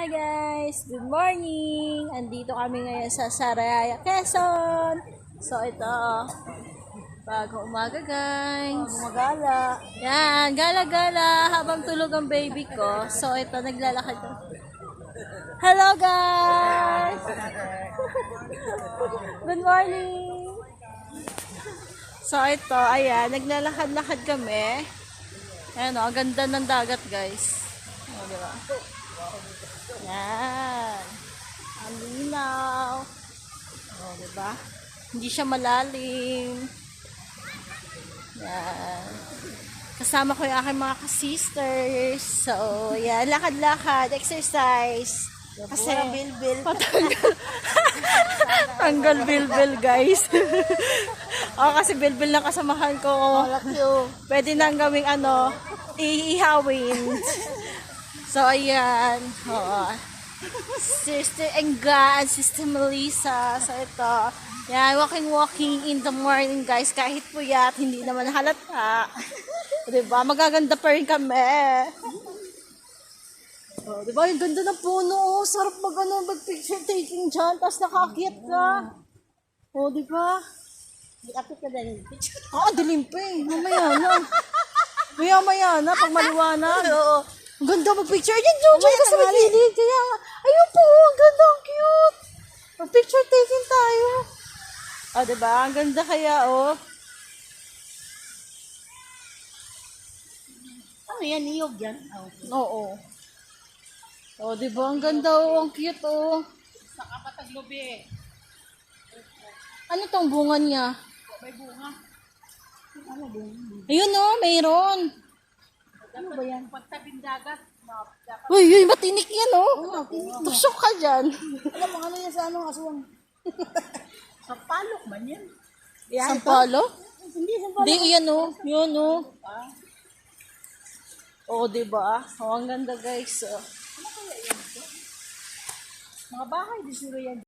Hi guys! Good morning! Andito kami ngayon sa Sariaya, Quezon. So ito, bago umaga guys. Gumagala. Yan, gala-gala habang tulog ang baby ko. So ito, naglalakad ko. Hello guys! Good morning! So ito, ayan, naglalakad-lakad kami. Ayan o, ang ganda ng dagat guys. O, diba? Yan. Ang linaw. O, diba? Hindi siya malalim. Yan. Kasama ko yung aking mga ka-sisters. So, yan. Lakad-lakad. Exercise. Kasi, Bilbil. tanggal bilbil, guys. Kasi bilbil ng kasamahan ko. Pwede nang gawing iihawin. So, ayan. Sister Enga and Sister Melissa. So, ito. Yan, walking in the morning, guys. Kahit puyat, hindi naman halata. Diba? Magaganda pa rin kami. Diba? Yung ganda ng puno. Sarap mag-picture taking dyan. Tapos nakaakyat ka. Diba? Apit ka dahil picture. Dilim pa eh. Maya na. Pag maliwanag. Oo. Ang ganda mag-picture. Yan, Jojo. Kasi may gilid. Kaya, ayun po. Ang ganda. Ang cute. Mag-picture taking tayo. Diba? Ang ganda kaya, Ano yan? Niyog yan? Oo. Diba? Ang ganda, Ang cute, Sa Kapataglobe. Ano tong bunga niya? May bunga. Ano bunga? Ayun, mayroon. Ano ba yan? Pagtabing dagat. Dapat. Uy, matinik yan, Tinik. Tusok ka dyan. Alam mo, ano yan sa aswang? Sa palok man yan. Sampalo? Hindi, sa palok. Di, yan, Yun, diba? Ang ganda, guys, Mga bahay, di sure yan.